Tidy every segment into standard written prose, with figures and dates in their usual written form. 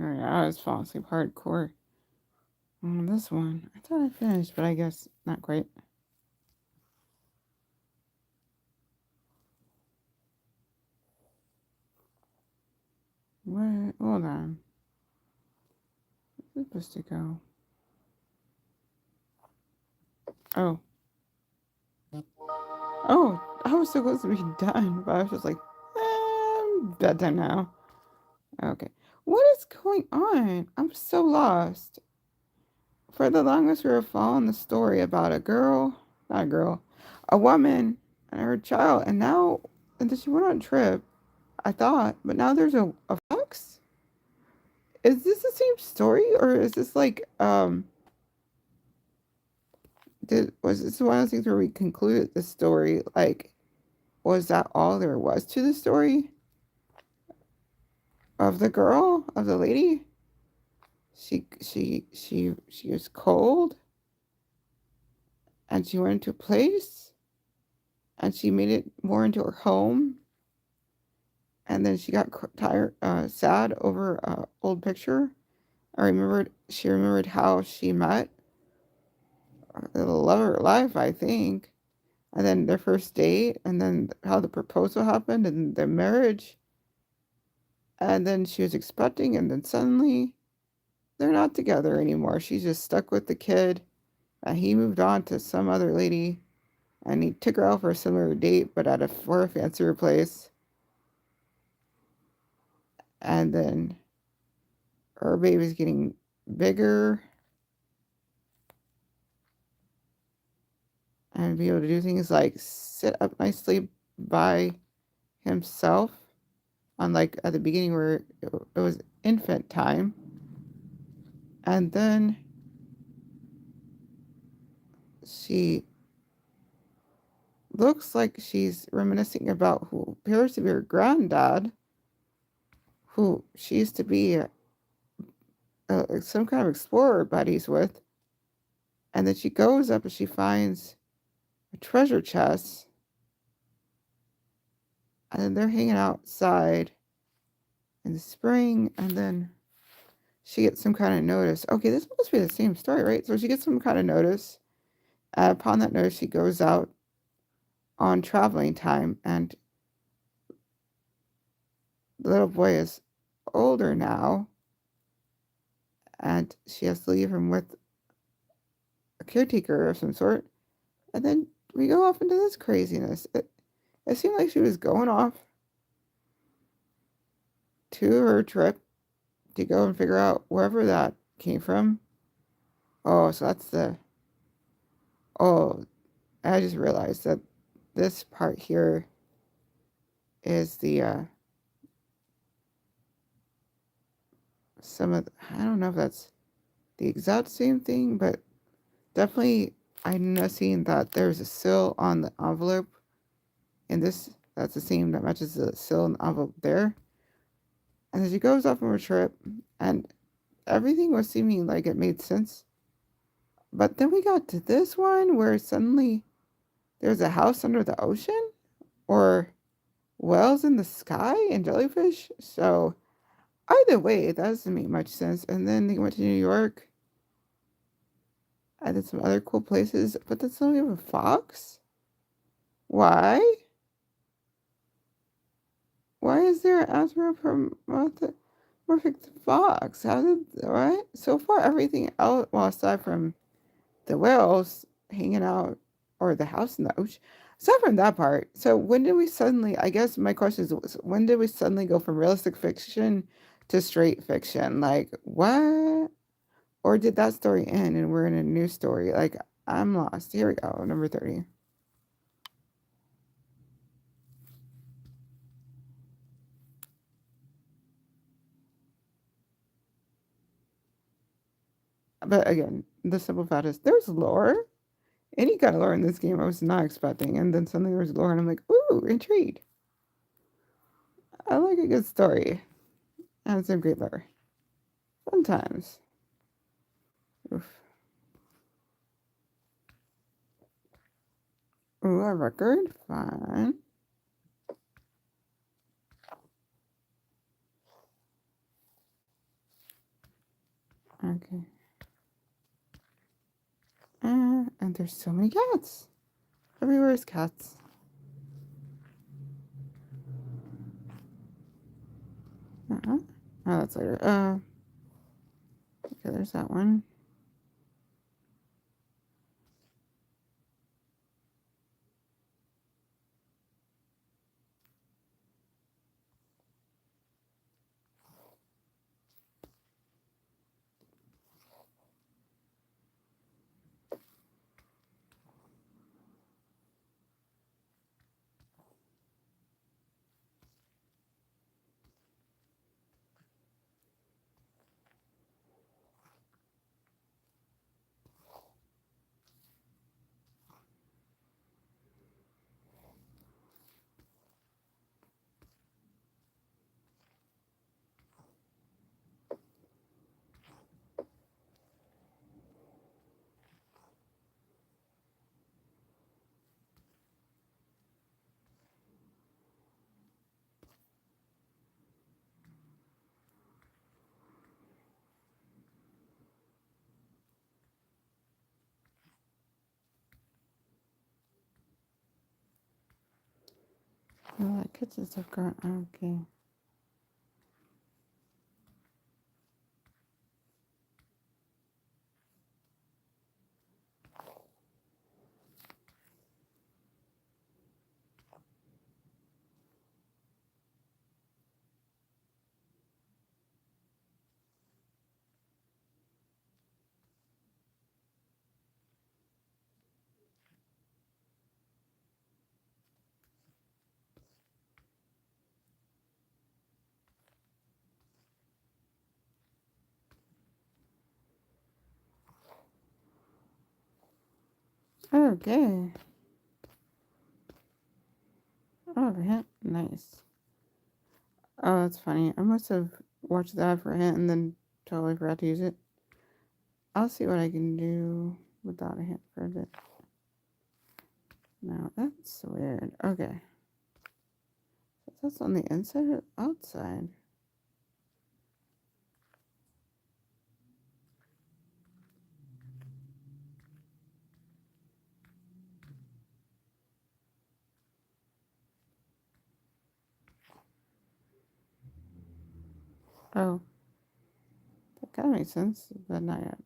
Oh, yeah, I was falling asleep hardcore on this one. I thought I finished, but I guess not quite. What? Hold on. Where's it supposed to go? Oh. Oh, I was so close to being done, but I was just like, bedtime now. Okay. What is going on? I'm so lost. For the longest, we were following the story about a girl, not a girl, a woman and her child, and then she went on a trip, I thought, but now there's a fox? Is this the same story, or is this like, was this one of those things where we concluded the story, like, was that all there was to the story of the girl, of the lady? She was cold, and she went into a place, and she made it more into her home, and then she got tired, sad over a old picture. She remembered how she met the love of her life, I think, and then their first date, and then how the proposal happened, and their marriage, and then she was expecting, and then suddenly they're not together anymore. She's just stuck with the kid, and he moved on to some other lady, and he took her out for a similar date, but at for a fancier place, and then her baby's getting bigger and be able to do things like sit up nicely by himself, unlike at the beginning where it was infant time. And then she looks like she's reminiscing about who appears to be her granddad, who she used to be some kind of explorer buddies with. And then she goes up and she finds a treasure chest, and then they're hanging outside in the spring, and then she gets some kind of notice. Okay, this must be the same story, right? So she gets some kind of notice. Upon that notice, she goes out on traveling time, and the little boy is older now, and she has to leave him with a caretaker of some sort. And then we go off into this craziness. It seemed like she was going off to her trip to go and figure out wherever that came from. Oh, so that's the. Oh, I just realized that this part here is the some of the, I don't know if that's the exact same thing, but definitely I'm noticing that there's a seal on the envelope in this. That's the same that matches the seal in the envelope there. And as she goes off on her trip, and everything was seeming like it made sense. But then we got to this one where suddenly there's a house under the ocean, or whales in the sky and jellyfish. So either way, that doesn't make much sense. And then they went to New York. I did some other cool places, but then suddenly we have a fox? Why? Why is there an anthropomorphic fox? How did, what? So far, everything else, well, aside from the whales hanging out, or the house in the ocean, aside from that part, so when did we suddenly, I guess my question is, when did we suddenly go from realistic fiction to straight fiction? Like, what? Or did that story end and we're in a new story? Like, I'm lost. Here we go, number 30. But again, the simple fact is there's lore. Any kind of lore in this game I was not expecting. And then suddenly there's lore and I'm like, ooh, intrigued. I like a good story. And some great lore. Fun times. Oof. Ooh, a record. Fun. Okay. And there's so many cats. Everywhere is cats. Uh-huh. Oh, that's later. Okay, there's that one. Oh, that kitchen stuff gone. Okay. Okay. Oh, the hint. Nice. Oh, that's funny. I must have watched that for a hint and then totally forgot to use it. I'll see what I can do without a hint for a bit. Now, that's weird. Okay. That's on the inside or outside? Oh, that kind of makes sense, but not yet.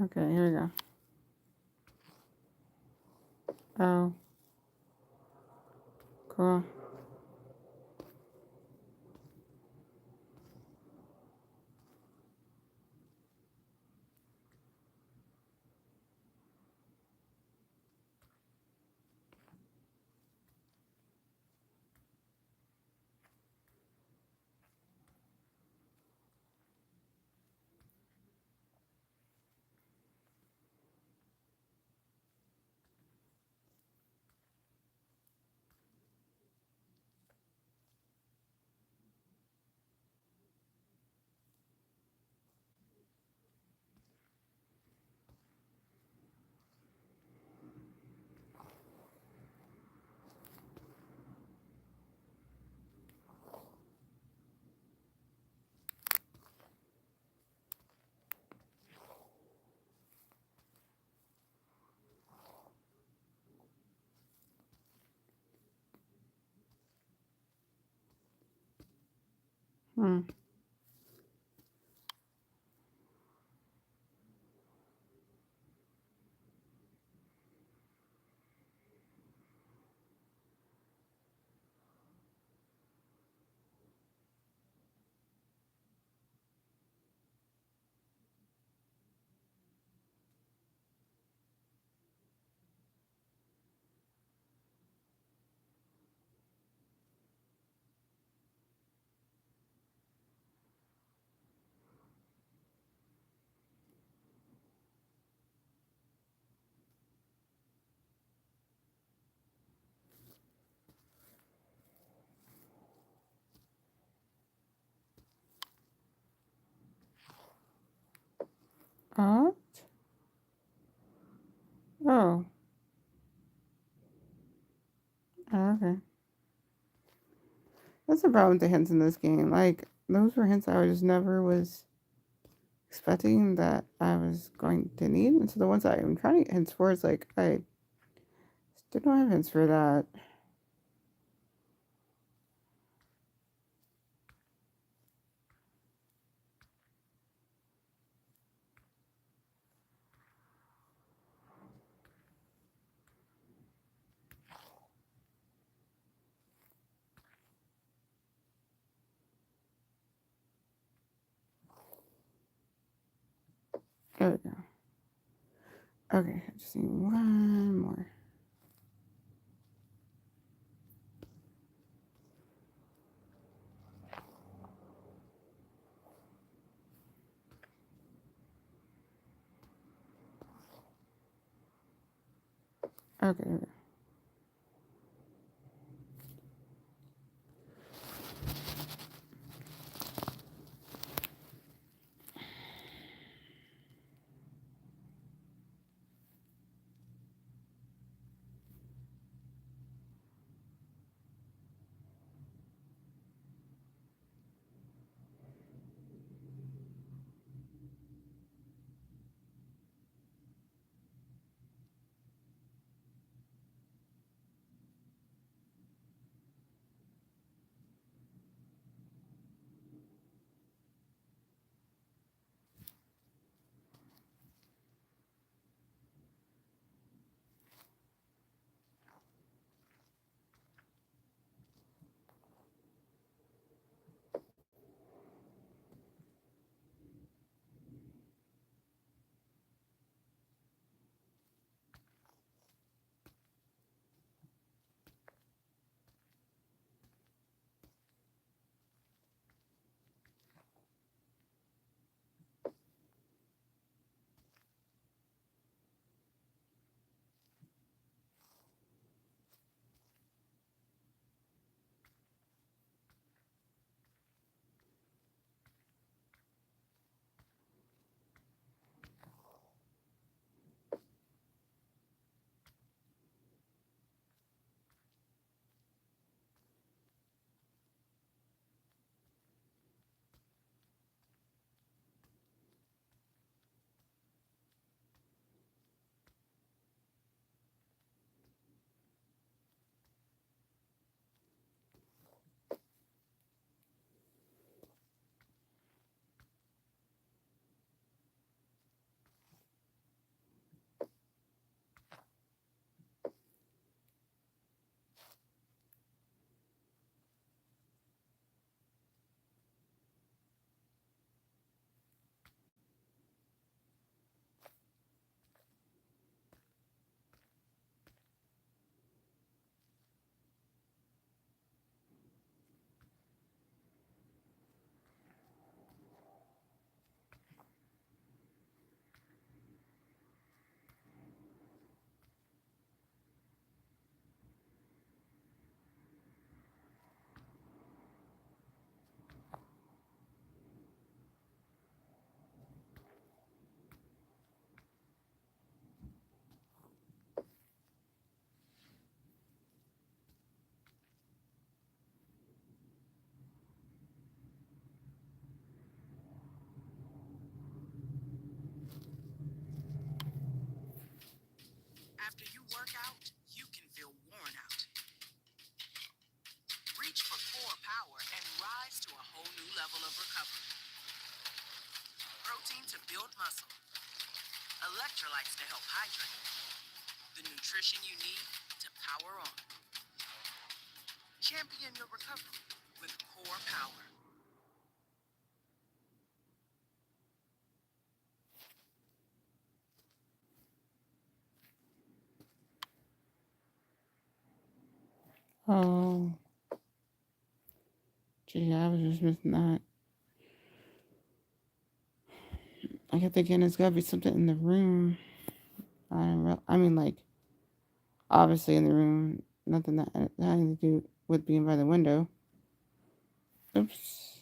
Okay, here we go. Oh, cool. Hmm. Uh, oh, okay. That's the problem with the hints in this game. Like, those were hints I just never was expecting that I was going to need. And so the ones I'm trying to get hints for is like, I still don't have hints for that. There we go. Okay, I just need one more. Okay, After you work out, you can feel worn out. Reach for core power and rise to a whole new level of recovery. Protein to build muscle, electrolytes to help hydrate, the nutrition you need to power on. Champion your recovery with core power. oh, gee, I was just missing that. I kept thinking it's gotta be something in the room. I mean, like, obviously in the room, nothing that had anything to do with being by the window. Oops.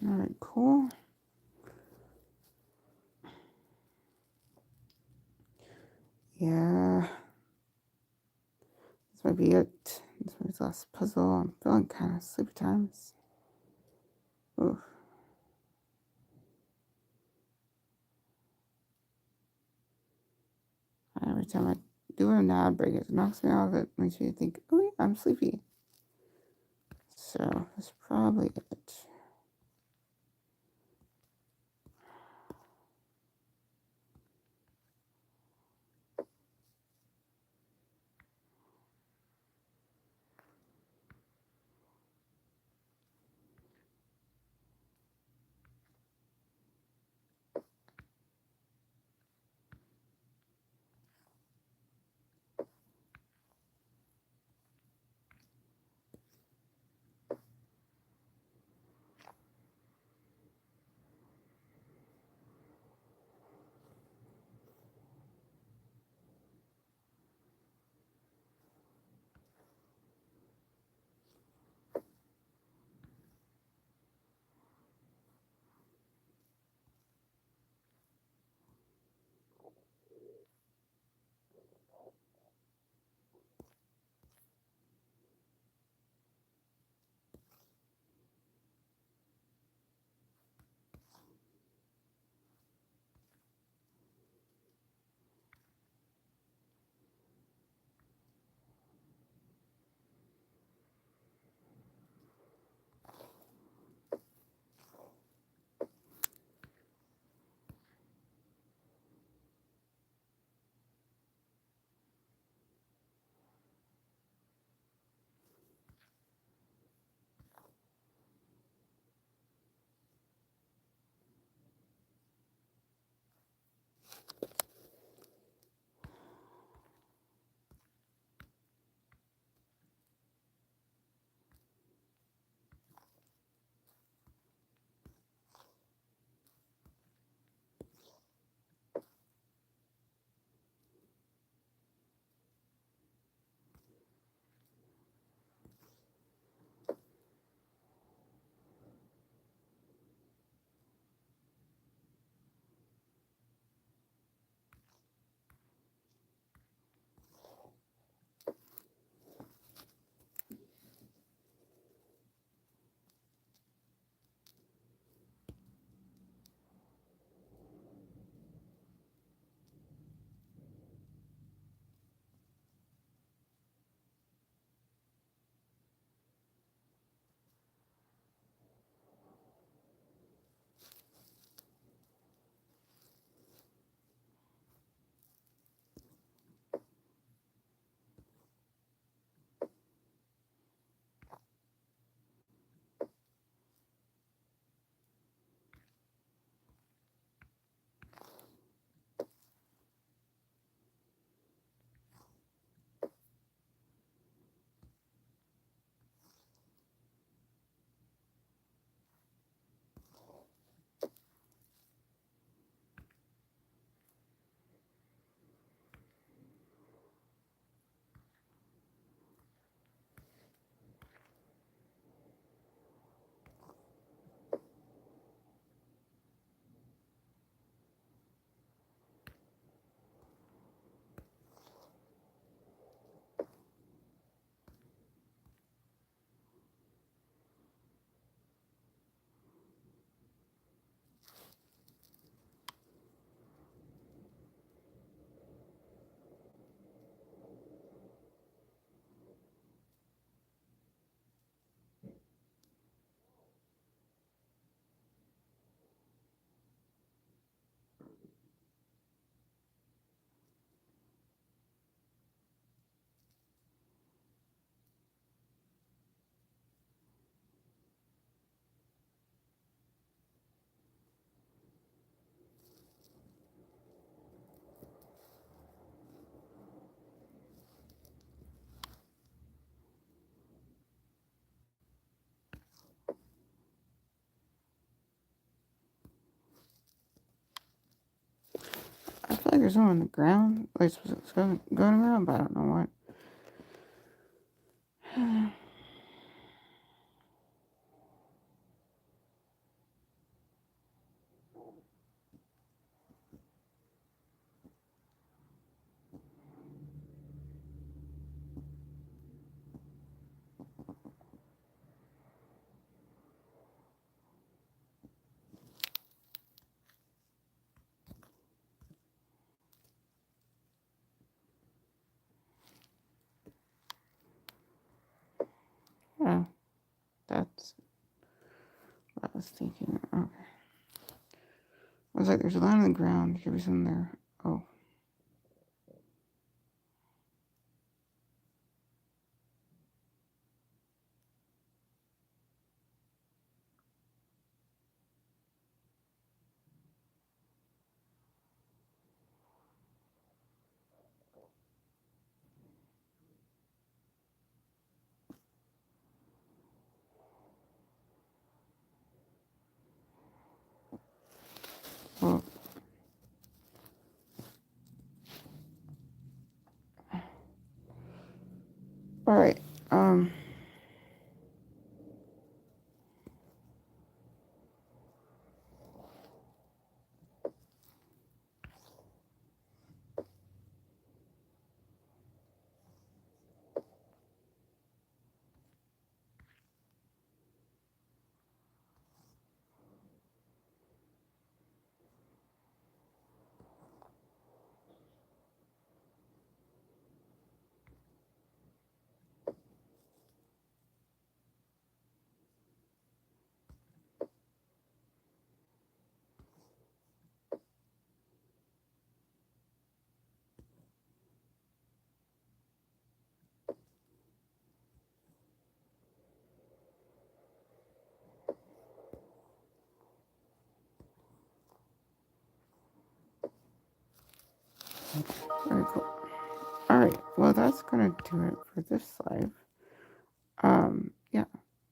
Alright, cool. Yeah. This might be it. This might be the last puzzle. I'm feeling kind of sleepy times. Oof. Every time I do an ad break, it knocks me out of it. Makes me think, oh yeah, I'm sleepy. So that's probably it. I feel like there's someone on the ground, like it's going around, but I don't know what. thinking. Okay. I was like, there's a line on the ground. There was some there. Oh. Well, all right. Very cool. All right. Well, that's gonna do it for this live. Yeah.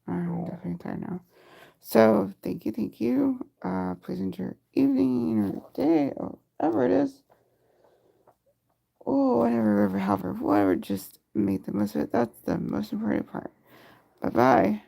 I'm definitely tired now. So thank you, thank you. Please enjoy your evening or day or whatever it is. Oh, whatever, however, whatever. Just make the most of it. That's the most important part. Bye bye.